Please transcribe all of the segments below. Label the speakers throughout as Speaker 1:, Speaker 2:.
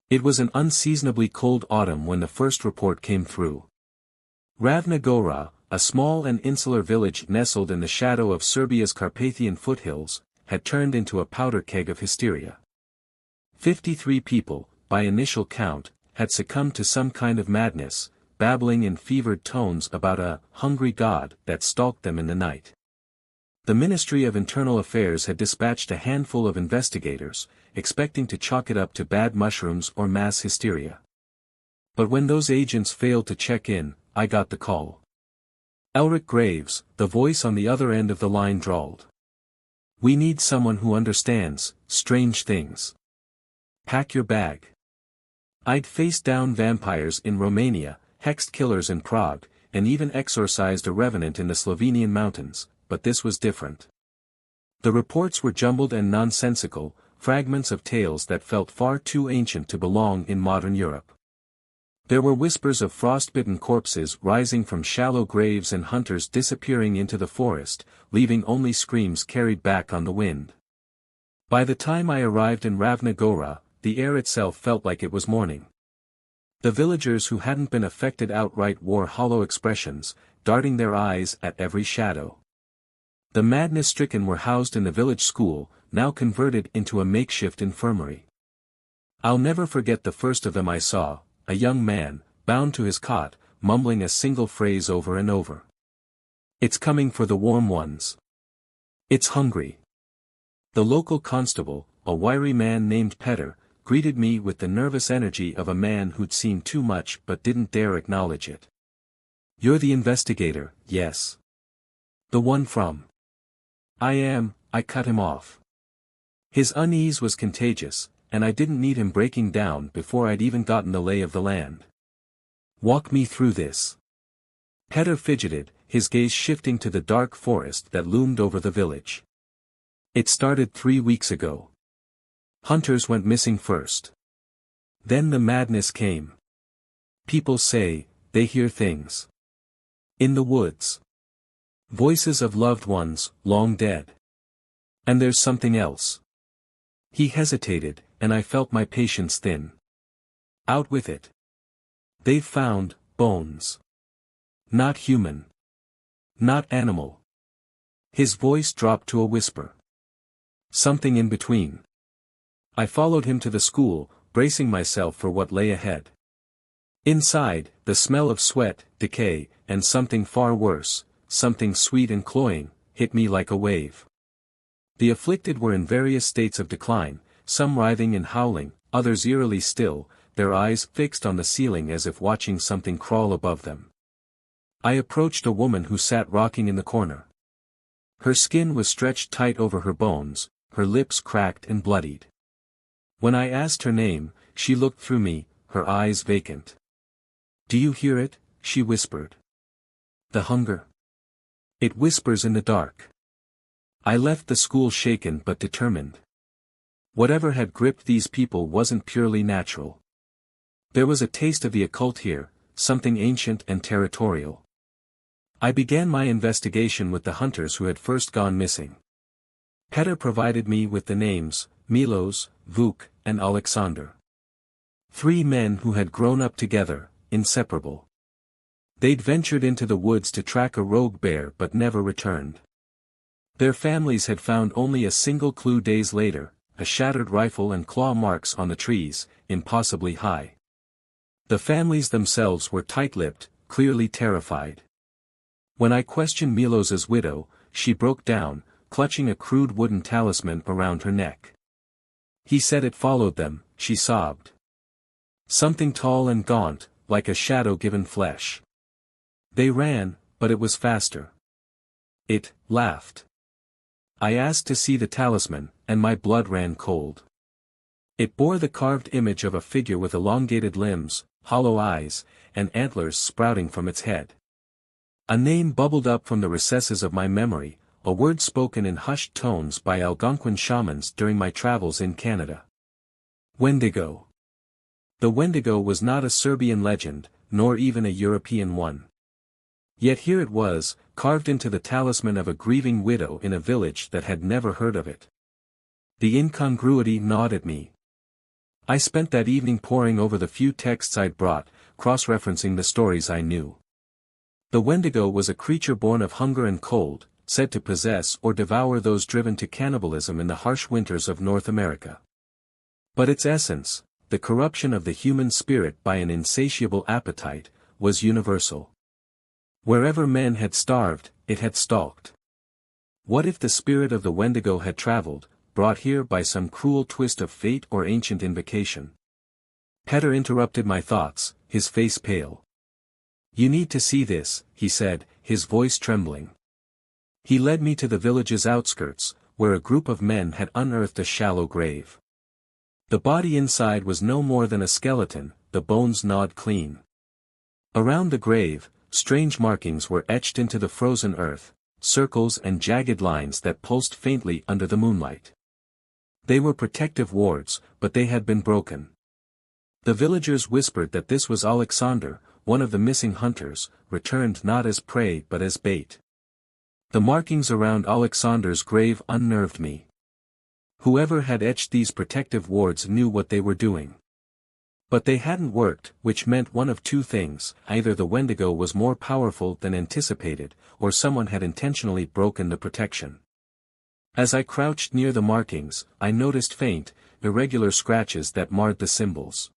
Speaker 1: It was an unseasonably cold autumn when the first report came through. Ravna Gora, a small and insular village nestled in the shadow of Serbia's Carpathian foothills, had turned into a powder keg of hysteria. 53 people, by initial count, had succumbed to some kind of madness, babbling in fevered tones about a hungry god that stalked them in the night. The Ministry of Internal Affairs had dispatched a handful of investigators, expecting to chalk it up to bad mushrooms or mass hysteria. But when those agents failed to check in, I got the call. Elric Graves, the voice on the other end of the line, drawled. "We need someone who understands strange things. Pack your bag." I'd faced down vampires in Romania, hexed killers in Prague, and even exorcised a revenant in the Slovenian mountains, but this was different. The reports were jumbled and nonsensical, fragments of tales that felt far too ancient to belong in modern Europe. There were whispers of frostbitten corpses rising from shallow graves and hunters disappearing into the forest, leaving only screams carried back on the wind. By the time I arrived in Ravna Gora, the air itself felt like it was morning. The villagers who hadn't been affected outright wore hollow expressions, darting their eyes at every shadow. The madness-stricken were housed in the village school, now converted into a makeshift infirmary. I'll never forget the first of them I saw, a young man, bound to his cot, mumbling a single phrase over and over. "It's coming for the warm ones. It's hungry." The local constable, a wiry man named Petter, greeted me with the nervous energy of a man who'd seen too much but didn't dare acknowledge it. "You're the investigator, yes? The one from—" "I am," I cut him off. His unease was contagious, and I didn't need him breaking down before I'd even gotten the lay of the land. "Walk me through this." Petter fidgeted, his gaze shifting to the dark forest that loomed over the village. "It started 3 weeks ago. Hunters went missing first. Then the madness came. People say, they hear things. In the woods. Voices of loved ones, long dead. And there's something else." He hesitated, and I felt my patience thin. "Out with it. They've found bones. Not human. Not animal." His voice dropped to a whisper. "Something in between." I followed him to the school, bracing myself for what lay ahead. Inside, the smell of sweat, decay, and something far worse, something sweet and cloying, hit me like a wave. The afflicted were in various states of decline, some writhing and howling, others eerily still, their eyes fixed on the ceiling as if watching something crawl above them. I approached a woman who sat rocking in the corner. Her skin was stretched tight over her bones, her lips cracked and bloodied. When I asked her name, she looked through me, her eyes vacant. "Do you hear it?" she whispered. "The hunger. It whispers in the dark." I left the school shaken but determined. Whatever had gripped these people wasn't purely natural. There was a taste of the occult here, something ancient and territorial. I began my investigation with the hunters who had first gone missing. Petter provided me with the names, Milos, Vuk, and Alexander. 3 men who had grown up together, inseparable. They'd ventured into the woods to track a rogue bear but never returned. Their families had found only a single clue days later, a shattered rifle and claw marks on the trees, impossibly high. The families themselves were tight-lipped, clearly terrified. When I questioned Milos's widow, she broke down, clutching a crude wooden talisman around her neck. "He said it followed them," she sobbed. "Something tall and gaunt, like a shadow given flesh. They ran, but it was faster. It laughed." I asked to see the talisman, and my blood ran cold. It bore the carved image of a figure with elongated limbs, hollow eyes, and antlers sprouting from its head. A name bubbled up from the recesses of my memory, a word spoken in hushed tones by Algonquin shamans during my travels in Canada. Wendigo. The Wendigo was not a Serbian legend, nor even a European one. Yet here it was, carved into the talisman of a grieving widow in a village that had never heard of it. The incongruity gnawed at me. I spent that evening poring over the few texts I'd brought, cross-referencing the stories I knew. The Wendigo was a creature born of hunger and cold, said to possess or devour those driven to cannibalism in the harsh winters of North America. But its essence, the corruption of the human spirit by an insatiable appetite, was universal. Wherever men had starved, it had stalked. What if the spirit of the Wendigo had traveled, brought here by some cruel twist of fate or ancient invocation? Petter interrupted my thoughts, his face pale. "You need to see this," he said, his voice trembling. He led me to the village's outskirts, where a group of men had unearthed a shallow grave. The body inside was no more than a skeleton, the bones gnawed clean. Around the grave, strange markings were etched into the frozen earth, circles and jagged lines that pulsed faintly under the moonlight. They were protective wards, but they had been broken. The villagers whispered that this was Alexander, one of the missing hunters, returned not as prey but as bait. The markings around Alexander's grave unnerved me. Whoever had etched these protective wards knew what they were doing. But they hadn't worked, which meant one of two things: either the Wendigo was more powerful than anticipated, or someone had intentionally broken the protection. As I crouched near the markings, I noticed faint, irregular scratches that marred the symbols.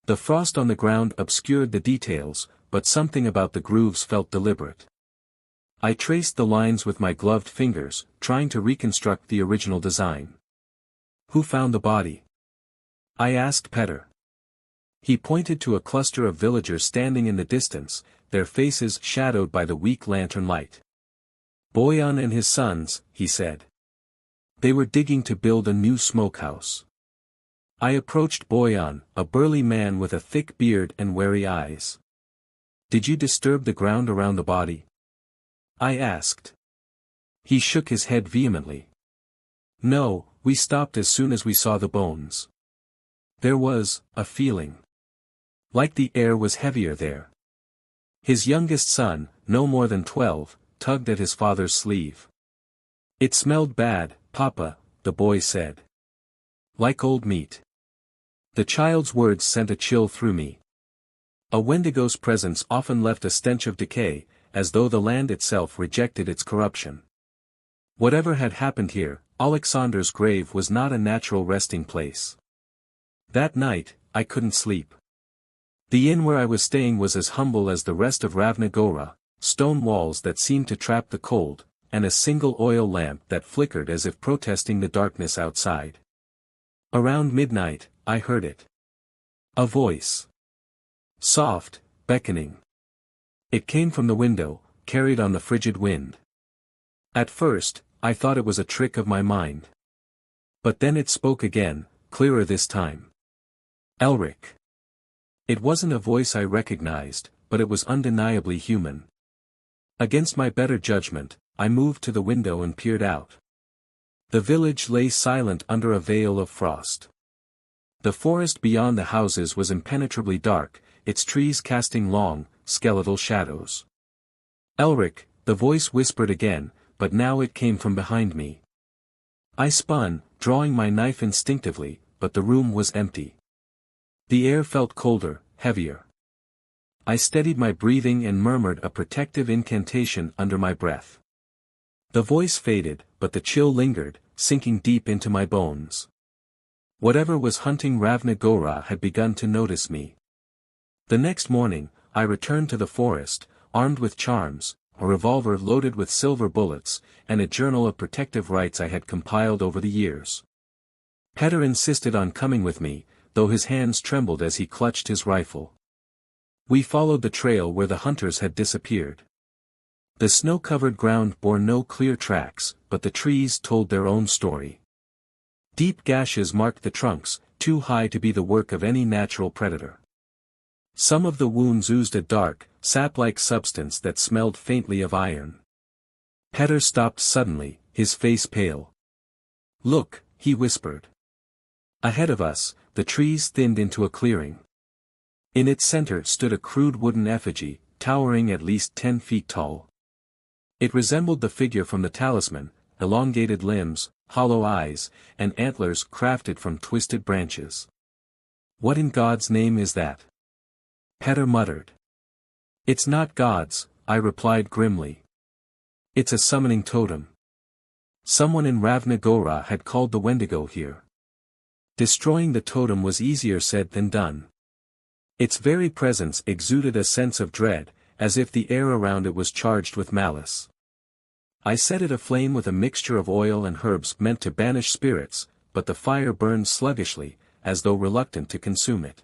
Speaker 1: The frost on the ground obscured the details, but something about the grooves felt deliberate. I traced the lines with my gloved fingers, trying to reconstruct the original design. "Who found the body?" I asked Petter. He pointed to a cluster of villagers standing in the distance, their faces shadowed by the weak lantern light. "Boyan and his sons," he said. They were digging to build a new smokehouse. I approached Boyan, a burly man with a thick beard and wary eyes. "Did you disturb the ground around the body?" I asked. He shook his head vehemently. "No, we stopped as soon as we saw the bones." There was a feeling. Like the air was heavier there. His youngest son, no more than 12, tugged at his father's sleeve. "It smelled bad, Papa," the boy said. "Like old meat." The child's words sent a chill through me. A Wendigo's presence often left a stench of decay, as though the land itself rejected its corruption. Whatever had happened here, Alexander's grave was not a natural resting place. That night, I couldn't sleep. The inn where I was staying was as humble as the rest of Ravna, stone walls that seemed to trap the cold, and a single oil lamp that flickered as if protesting the darkness outside. Around midnight, I heard it. A voice. Soft, beckoning. It came from the window, carried on the frigid wind. At first, I thought it was a trick of my mind. But then it spoke again, clearer this time. "Elric." It wasn't a voice I recognized, but it was undeniably human. Against my better judgment, I moved to the window and peered out. The village lay silent under a veil of frost. The forest beyond the houses was impenetrably dark, its trees casting long, skeletal shadows. "Elric," the voice whispered again, but now it came from behind me. I spun, drawing my knife instinctively, but the room was empty. The air felt colder, heavier. I steadied my breathing and murmured a protective incantation under my breath. The voice faded, but the chill lingered, sinking deep into my bones. Whatever was hunting Ravna had begun to notice me. The next morning, I returned to the forest, armed with charms, a revolver loaded with silver bullets, and a journal of protective rites I had compiled over the years. Petter insisted on coming with me, though his hands trembled as he clutched his rifle. We followed the trail where the hunters had disappeared. The snow-covered ground bore no clear tracks, but the trees told their own story. Deep gashes marked the trunks, too high to be the work of any natural predator. Some of the wounds oozed a dark, sap-like substance that smelled faintly of iron. Petter stopped suddenly, his face pale. "Look," he whispered. Ahead of us, the trees thinned into a clearing. In its center stood a crude wooden effigy, towering at least 10 feet tall. It resembled the figure from the talisman, elongated limbs, hollow eyes, and antlers crafted from twisted branches. What in God's name is that? Petter muttered. It's not God's, I replied grimly. It's a summoning totem. Someone in Ravna Gora had called the Wendigo here. Destroying the totem was easier said than done. Its very presence exuded a sense of dread, as if the air around it was charged with malice. I set it aflame with a mixture of oil and herbs meant to banish spirits, but the fire burned sluggishly, as though reluctant to consume it.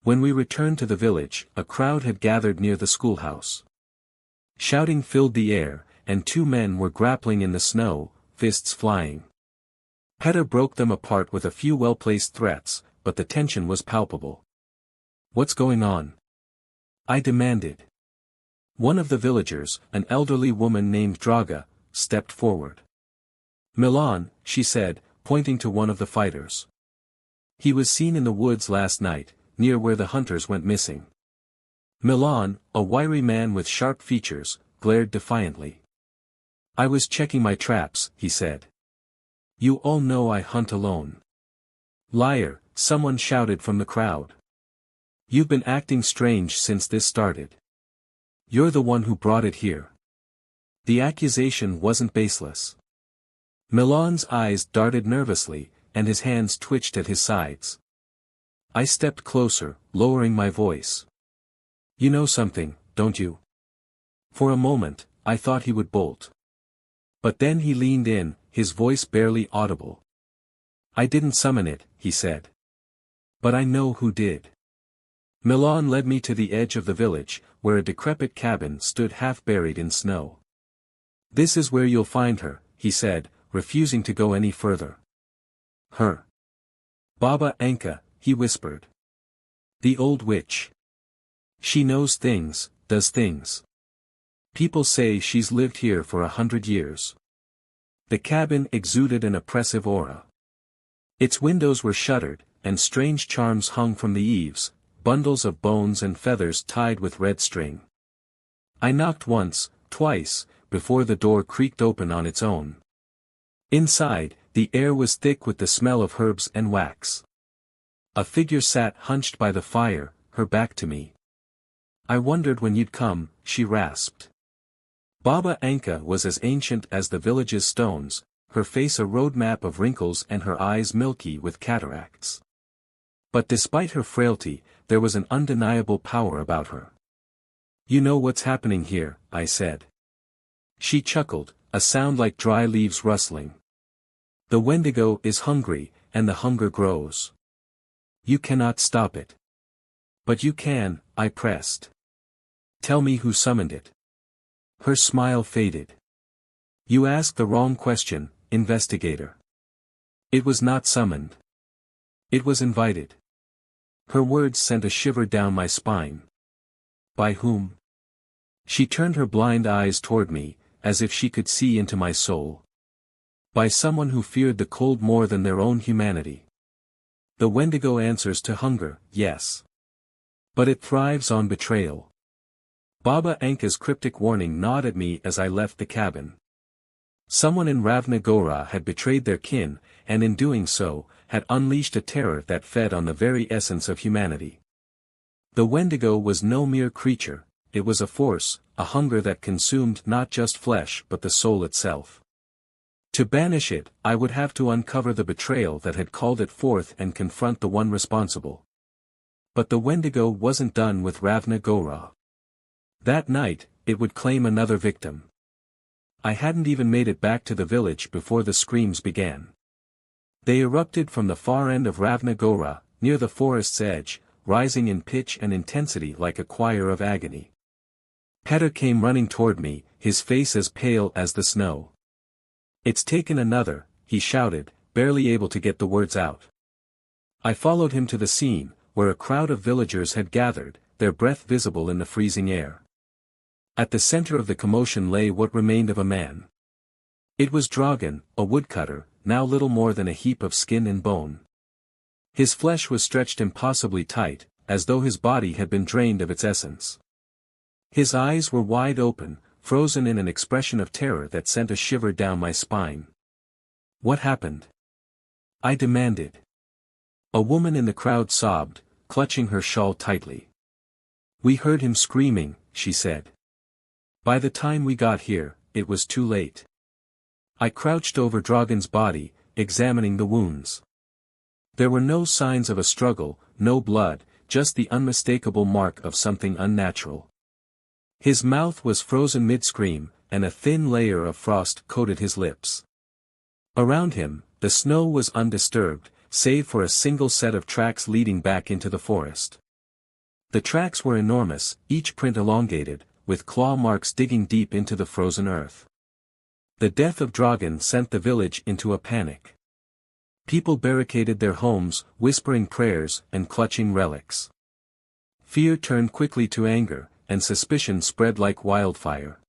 Speaker 1: When we returned to the village, a crowd had gathered near the schoolhouse. Shouting filled the air, and two men were grappling in the snow, fists flying. Petter broke them apart with a few well-placed threats, but the tension was palpable. What's going on? I demanded. One of the villagers, an elderly woman named Draga, stepped forward. Milan, she said, pointing to one of the fighters. He was seen in the woods last night, near where the hunters went missing. Milan, a wiry man with sharp features, glared defiantly. I was checking my traps, he said. You all know I hunt alone. Liar, someone shouted from the crowd. You've been acting strange since this started. You're the one who brought it here. The accusation wasn't baseless. Milan's eyes darted nervously, and his hands twitched at his sides. I stepped closer, lowering my voice. You know something, don't you? For a moment, I thought he would bolt. But then he leaned in, his voice barely audible. I didn't summon it, he said. But I know who did. Milan led me to the edge of the village, where a decrepit cabin stood half buried in snow. This is where you'll find her, he said, refusing to go any further. Her. Baba Anka, he whispered. The old witch. She knows things, does things. People say she's lived here for 100 years. The cabin exuded an oppressive aura. Its windows were shuttered, and strange charms hung from the eaves, bundles of bones and feathers tied with red string. I knocked once, twice, before the door creaked open on its own. Inside, the air was thick with the smell of herbs and wax. A figure sat hunched by the fire, her back to me. I wondered when you'd come, she rasped. Baba Anka was as ancient as the village's stones, her face a road map of wrinkles and her eyes milky with cataracts. But despite her frailty, there was an undeniable power about her. You know what's happening here, I said. She chuckled, a sound like dry leaves rustling. The Wendigo is hungry, and the hunger grows. You cannot stop it. But you can, I pressed. Tell me who summoned it. Her smile faded. You asked the wrong question, investigator. It was not summoned. It was invited. Her words sent a shiver down my spine. By whom? She turned her blind eyes toward me, as if she could see into my soul. By someone who feared the cold more than their own humanity. The Wendigo answers to hunger, yes. But it thrives on betrayal. Baba Anka's cryptic warning gnawed at me as I left the cabin. Someone in Ravna Gora had betrayed their kin, and in doing so, had unleashed a terror that fed on the very essence of humanity. The Wendigo was no mere creature, it was a force, a hunger that consumed not just flesh but the soul itself. To banish it, I would have to uncover the betrayal that had called it forth and confront the one responsible. But the Wendigo wasn't done with Ravna Gora. That night, it would claim another victim. I hadn't even made it back to the village before the screams began. They erupted from the far end of Ravna Gora, near the forest's edge, rising in pitch and intensity like a choir of agony. Petter came running toward me, his face as pale as the snow. It's taken another, he shouted, barely able to get the words out. I followed him to the scene, where a crowd of villagers had gathered, their breath visible in the freezing air. At the center of the commotion lay what remained of a man. It was Dragan, a woodcutter, now little more than a heap of skin and bone. His flesh was stretched impossibly tight, as though his body had been drained of its essence. His eyes were wide open, frozen in an expression of terror that sent a shiver down my spine. What happened? I demanded. A woman in the crowd sobbed, clutching her shawl tightly. "We heard him screaming," she said. "By the time we got here, it was too late." I crouched over Dragon's body, examining the wounds. There were no signs of a struggle, no blood, just the unmistakable mark of something unnatural. His mouth was frozen mid-scream, and a thin layer of frost coated his lips. Around him, the snow was undisturbed, save for a single set of tracks leading back into the forest. The tracks were enormous, each print elongated, with claw marks digging deep into the frozen earth. The death of Dragon sent the village into a panic. People barricaded their homes, whispering prayers and clutching relics. Fear turned quickly to anger, and suspicion spread like wildfire.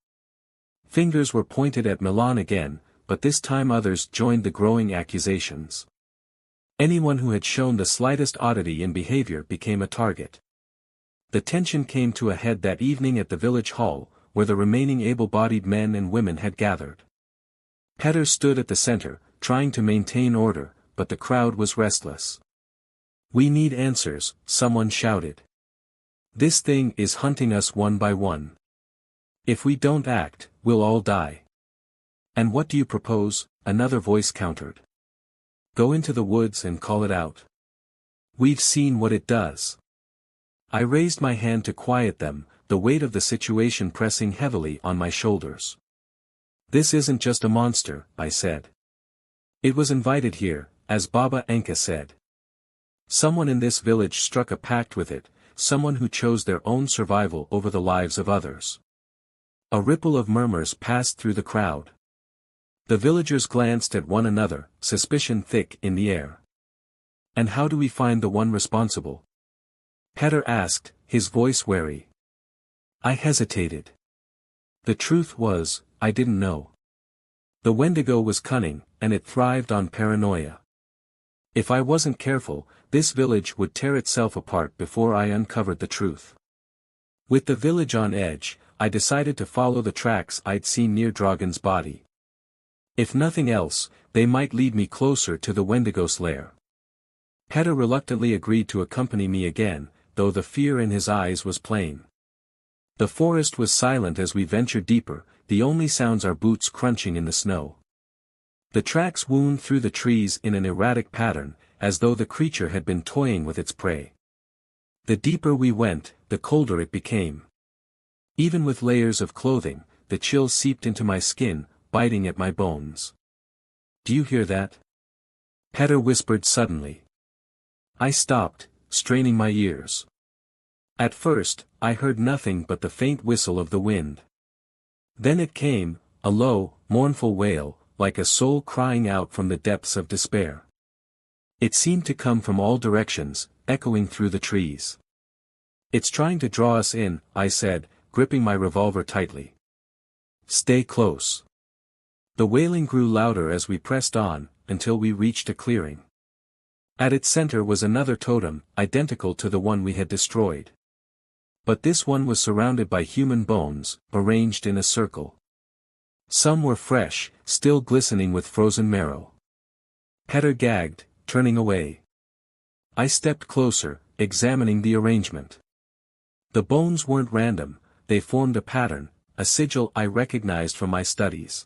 Speaker 1: Fingers were pointed at Milan again, but this time others joined the growing accusations. Anyone who had shown the slightest oddity in behavior became a target. The tension came to a head that evening at the village hall, where the remaining able-bodied men and women had gathered. Petter stood at the center, trying to maintain order, but the crowd was restless. "We need answers," someone shouted. "This thing is hunting us one by one. If we don't act, we'll all die." "And what do you propose?" another voice countered. "Go into the woods and call it out. We've seen what it does." I raised my hand to quiet them, the weight of the situation pressing heavily on my shoulders. "This isn't just a monster," I said. "It was invited here, as Baba Anka said. Someone in this village struck a pact with it, someone who chose their own survival over the lives of others." A ripple of murmurs passed through the crowd. The villagers glanced at one another, suspicion thick in the air. "And how do we find the one responsible?" Petter asked, his voice wary. I hesitated. The truth was, I didn't know. The Wendigo was cunning, and it thrived on paranoia. If I wasn't careful, this village would tear itself apart before I uncovered the truth. With the village on edge, I decided to follow the tracks I'd seen near Dragon's body. If nothing else, they might lead me closer to the Wendigo's lair. Petter reluctantly agreed to accompany me again, though the fear in his eyes was plain. The forest was silent as we ventured deeper, the only sounds our boots crunching in the snow. The tracks wound through the trees in an erratic pattern, as though the creature had been toying with its prey. The deeper we went, the colder it became. Even with layers of clothing, the chill seeped into my skin, biting at my bones. "Do you hear that?" Petter whispered suddenly. I stopped, straining my ears. At first, I heard nothing but the faint whistle of the wind. Then it came, a low, mournful wail, like a soul crying out from the depths of despair. It seemed to come from all directions, echoing through the trees. "It's trying to draw us in," I said, gripping my revolver tightly. "Stay close." The wailing grew louder as we pressed on, until we reached a clearing. At its center was another totem, identical to the one we had destroyed. But this one was surrounded by human bones, arranged in a circle. Some were fresh, still glistening with frozen marrow. Petter gagged, turning away. I stepped closer, examining the arrangement. The bones weren't random, they formed a pattern, a sigil I recognized from my studies.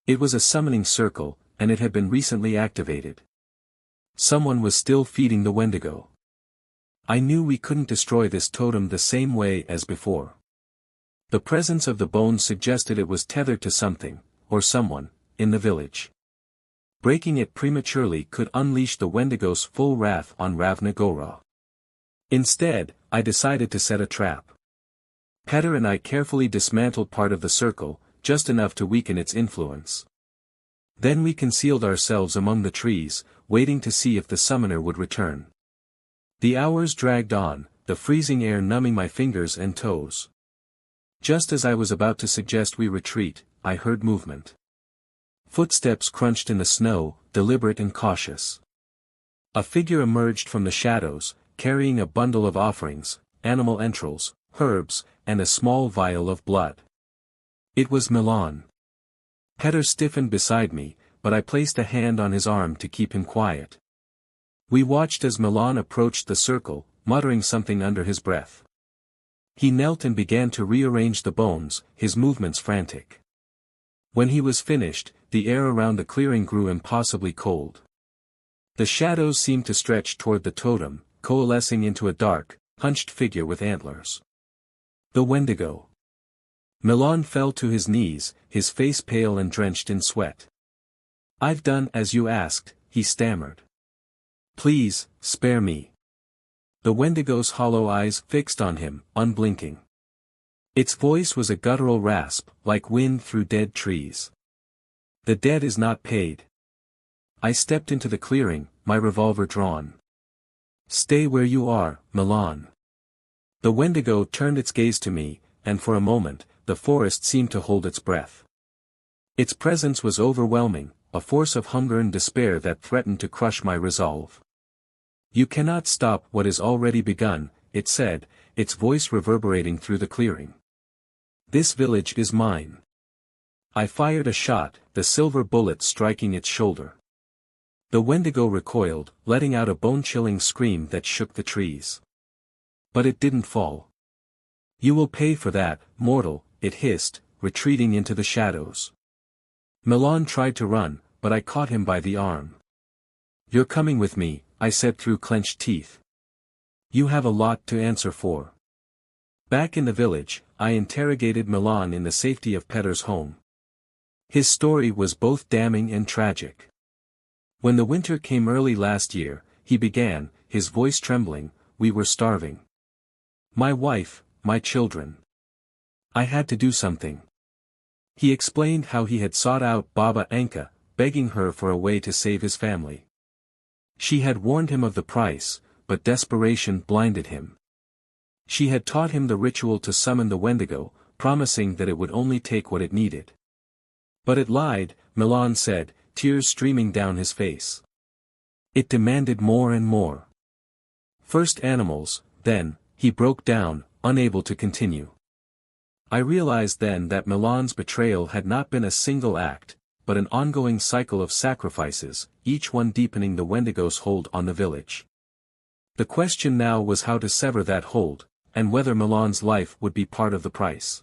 Speaker 1: It was a summoning circle, and it had been recently activated. Someone was still feeding the Wendigo. I knew we couldn't destroy this totem the same way as before. The presence of the bones suggested it was tethered to something, or someone, in the village. Breaking it prematurely could unleash the Wendigo's full wrath on Ravna. Instead, I decided to set a trap. Petter and I carefully dismantled part of the circle, just enough to weaken its influence. Then we concealed ourselves among the trees, waiting to see if the summoner would return. The hours dragged on, the freezing air numbing my fingers and toes. Just as I was about to suggest we retreat, I heard movement. Footsteps crunched in the snow, deliberate and cautious. A figure emerged from the shadows, carrying a bundle of offerings, animal entrails, herbs, and a small vial of blood. It was Milan. Petter stiffened beside me, but I placed a hand on his arm to keep him quiet. We watched as Milan approached the circle, muttering something under his breath. He knelt and began to rearrange the bones, his movements frantic. When he was finished, the air around the clearing grew impossibly cold. The shadows seemed to stretch toward the totem, coalescing into a dark, hunched figure with antlers. The Wendigo. Milan fell to his knees, his face pale and drenched in sweat. "I've done as you asked," he stammered. "Please, spare me." The Wendigo's hollow eyes fixed on him, unblinking. Its voice was a guttural rasp, like wind through dead trees. "The dead is not paid." I stepped into the clearing, my revolver drawn. "Stay where you are, Milan." The Wendigo turned its gaze to me, and for a moment, the forest seemed to hold its breath. Its presence was overwhelming, a force of hunger and despair that threatened to crush my resolve. "You cannot stop what is already begun," it said, its voice reverberating through the clearing. "This village is mine." I fired a shot, the silver bullet striking its shoulder. The Wendigo recoiled, letting out a bone-chilling scream that shook the trees. But it didn't fall. "You will pay for that, mortal," it hissed, retreating into the shadows. Milan tried to run, but I caught him by the arm. "You're coming with me," I said through clenched teeth. "You have a lot to answer for." Back in the village, I interrogated Milan in the safety of Petter's home. His story was both damning and tragic. "When the winter came early last year," he began, his voice trembling, "we were starving. My wife, my children. I had to do something." He explained how he had sought out Baba Anka, begging her for a way to save his family. She had warned him of the price, but desperation blinded him. She had taught him the ritual to summon the Wendigo, promising that it would only take what it needed. But it lied, Milan said, tears streaming down his face. It demanded more and more. First animals, then, he broke down, unable to continue. I realized then that Milan's betrayal had not been a single act, but an ongoing cycle of sacrifices, each one deepening the Wendigo's hold on the village. The question now was how to sever that hold, and whether Milan's life would be part of the price.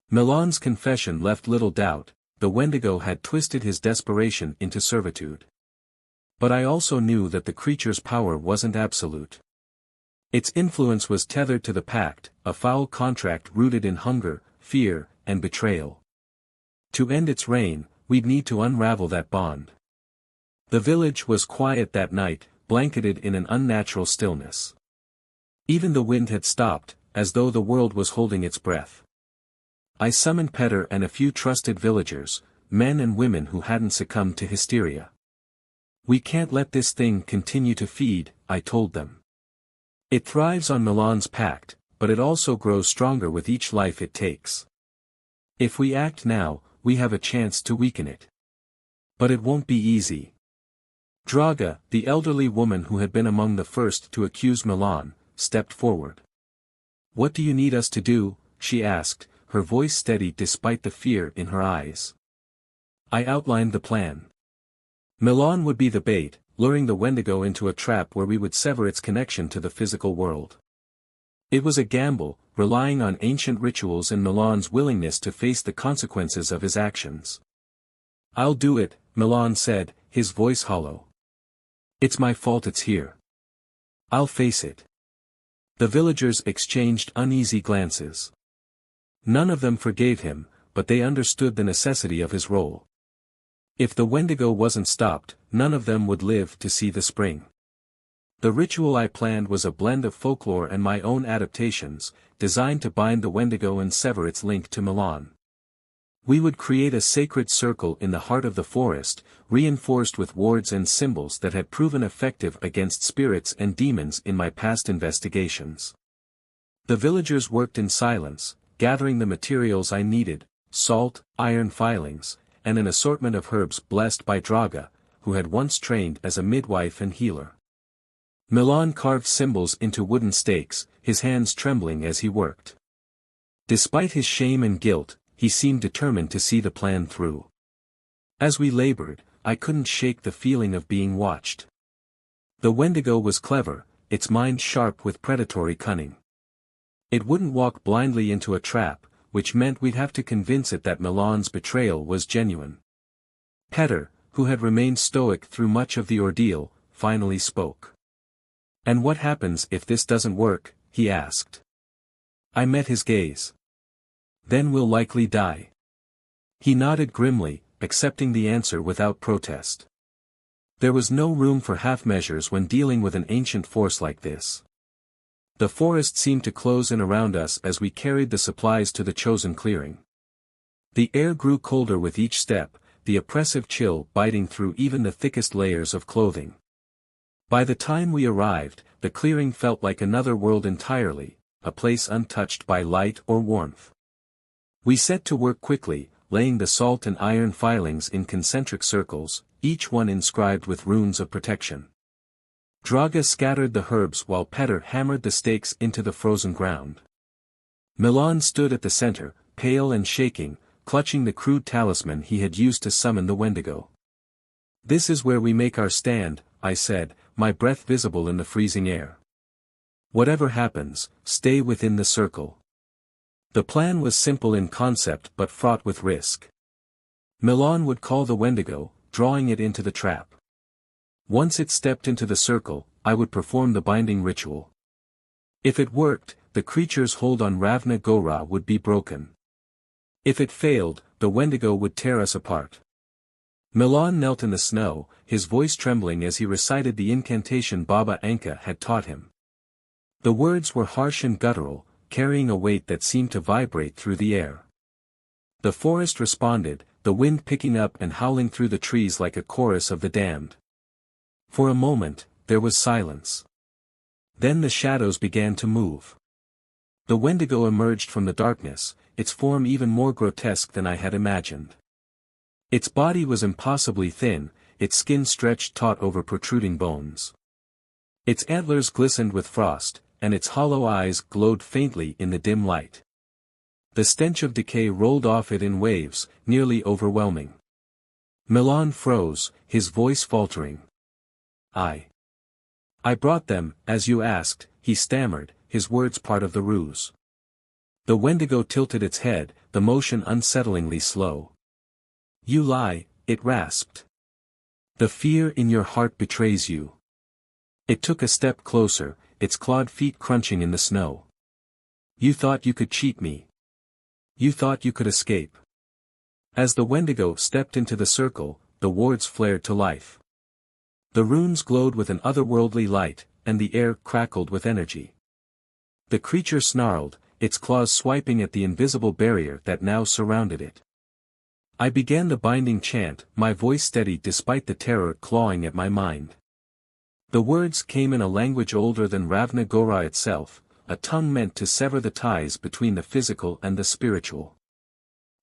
Speaker 1: Milan's confession left little doubt, the Wendigo had twisted his desperation into servitude. But I also knew that the creature's power wasn't absolute. Its influence was tethered to the pact, a foul contract rooted in hunger, fear, and betrayal. To end its reign, we'd need to unravel that bond. The village was quiet that night, blanketed in an unnatural stillness. Even the wind had stopped, as though the world was holding its breath. I summoned Petter and a few trusted villagers, men and women who hadn't succumbed to hysteria. "We can't let this thing continue to feed," I told them. "It thrives on Milan's pact, but it also grows stronger with each life it takes. If we act now, we have a chance to weaken it. But it won't be easy." Draga, the elderly woman who had been among the first to accuse Milan, stepped forward. "What do you need us to do?" she asked, her voice steady despite the fear in her eyes. I outlined the plan. Milan would be the bait, luring the Wendigo into a trap where we would sever its connection to the physical world. It was a gamble, relying on ancient rituals and Milan's willingness to face the consequences of his actions. "I'll do it," Milan said, his voice hollow. "It's my fault it's here. I'll face it." The villagers exchanged uneasy glances. None of them forgave him, but they understood the necessity of his role. If the Wendigo wasn't stopped, none of them would live to see the spring. The ritual I planned was a blend of folklore and my own adaptations, designed to bind the Wendigo and sever its link to Milan. We would create a sacred circle in the heart of the forest, reinforced with wards and symbols that had proven effective against spirits and demons in my past investigations. The villagers worked in silence, gathering the materials I needed, salt, iron filings, and an assortment of herbs blessed by Draga, who had once trained as a midwife and healer. Milan carved symbols into wooden stakes, his hands trembling as he worked. Despite his shame and guilt, he seemed determined to see the plan through. As we labored, I couldn't shake the feeling of being watched. The Wendigo was clever, its mind sharp with predatory cunning. It wouldn't walk blindly into a trap, which meant we'd have to convince it that Milan's betrayal was genuine. Petter, who had remained stoic through much of the ordeal, finally spoke. "And what happens if this doesn't work?" he asked. I met his gaze. "Then we'll likely die." He nodded grimly, accepting the answer without protest. There was no room for half-measures when dealing with an ancient force like this. The forest seemed to close in around us as we carried the supplies to the chosen clearing. The air grew colder with each step, the oppressive chill biting through even the thickest layers of clothing. By the time we arrived, the clearing felt like another world entirely, a place untouched by light or warmth. We set to work quickly, laying the salt and iron filings in concentric circles, each one inscribed with runes of protection. Draga scattered the herbs while Petter hammered the stakes into the frozen ground. Milan stood at the center, pale and shaking, clutching the crude talisman he had used to summon the Wendigo. "This is where we make our stand," I said, my breath visible in the freezing air. "Whatever happens, stay within the circle." The plan was simple in concept but fraught with risk. Milan would call the Wendigo, drawing it into the trap. Once it stepped into the circle, I would perform the binding ritual. If it worked, the creature's hold on Ravna Gora would be broken. If it failed, the Wendigo would tear us apart. Milan knelt in the snow, his voice trembling as he recited the incantation Baba Anka had taught him. The words were harsh and guttural, carrying a weight that seemed to vibrate through the air. The forest responded, the wind picking up and howling through the trees like a chorus of the damned. For a moment, there was silence. Then the shadows began to move. The Wendigo emerged from the darkness, its form even more grotesque than I had imagined. Its body was impossibly thin, its skin stretched taut over protruding bones. Its antlers glistened with frost, and its hollow eyes glowed faintly in the dim light. The stench of decay rolled off it in waves, nearly overwhelming. Milan froze, his voice faltering. I brought them, as you asked," he stammered, his words part of the ruse. The Wendigo tilted its head, the motion unsettlingly slow. "You lie," it rasped. "The fear in your heart betrays you." It took a step closer, its clawed feet crunching in the snow. "You thought you could cheat me. You thought you could escape." As the Wendigo stepped into the circle, the wards flared to life. The runes glowed with an otherworldly light, and the air crackled with energy. The creature snarled, its claws swiping at the invisible barrier that now surrounded it. I began the binding chant, my voice steady despite the terror clawing at my mind. The words came in a language older than Ravna Gora itself, a tongue meant to sever the ties between the physical and the spiritual.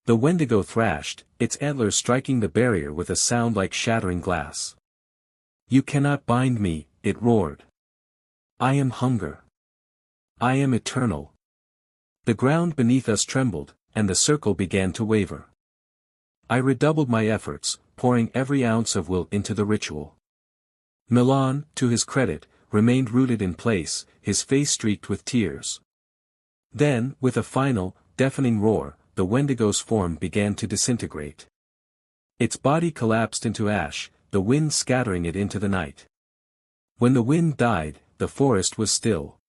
Speaker 1: The Wendigo thrashed, its antlers striking the barrier with a sound like shattering glass. "You cannot bind me," it roared. "I am hunger. I am eternal." The ground beneath us trembled, and the circle began to waver. I redoubled my efforts, pouring every ounce of will into the ritual. Milan, to his credit, remained rooted in place, his face streaked with tears. Then, with a final, deafening roar, the Wendigo's form began to disintegrate. Its body collapsed into ash, the wind scattering it into the night. When the wind died, the forest was still.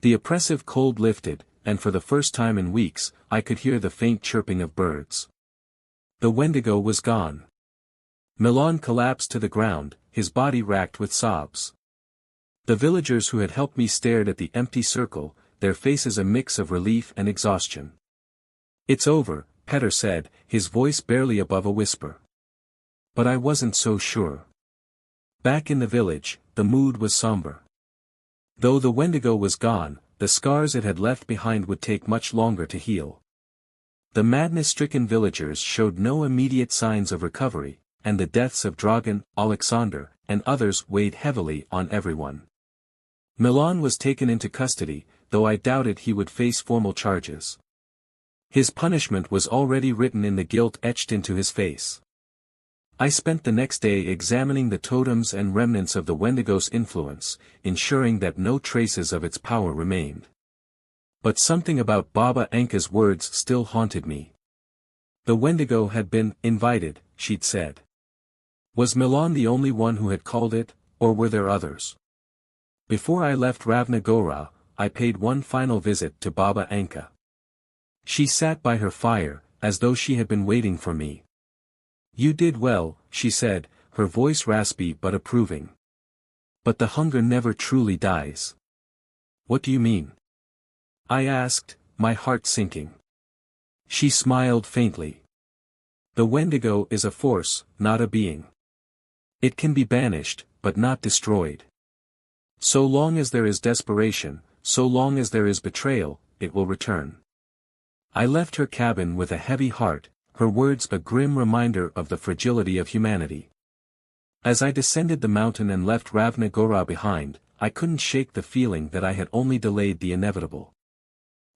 Speaker 1: The oppressive cold lifted, and for the first time in weeks, I could hear the faint chirping of birds. The Wendigo was gone. Milan collapsed to the ground, his body racked with sobs. The villagers who had helped me stared at the empty circle, their faces a mix of relief and exhaustion. "It's over," Petter said, his voice barely above a whisper. But I wasn't so sure. Back in the village, the mood was somber. Though the Wendigo was gone, the scars it had left behind would take much longer to heal. The madness-stricken villagers showed no immediate signs of recovery, and the deaths of Dragan, Alexander, and others weighed heavily on everyone. Milan was taken into custody, though I doubted he would face formal charges. His punishment was already written in the guilt etched into his face. I spent the next day examining the totems and remnants of the Wendigo's influence, ensuring that no traces of its power remained. But something about Baba Anka's words still haunted me. The Wendigo had been invited, she'd said. Was Milan the only one who had called it, or were there others? Before I left Ravnagora, I paid one final visit to Baba Anka. She sat by her fire, as though she had been waiting for me. You did well, she said, her voice raspy but approving. But the hunger never truly dies. What do you mean? I asked, my heart sinking. She smiled faintly. The Wendigo is a force, not a being. It can be banished, but not destroyed. So long as there is desperation, so long as there is betrayal, it will return. I left her cabin with a heavy heart, her words a grim reminder of the fragility of humanity. As I descended the mountain and left Ravnagora behind, I couldn't shake the feeling that I had only delayed the inevitable.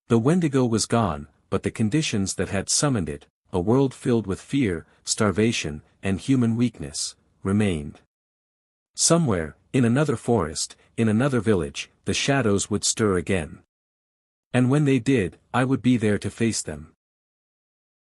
Speaker 1: The Wendigo was gone, but the conditions that had summoned it, a world filled with fear, starvation, and human weakness, remained. Somewhere, in another forest, in another village, the shadows would stir again. And when they did, I would be there to face them.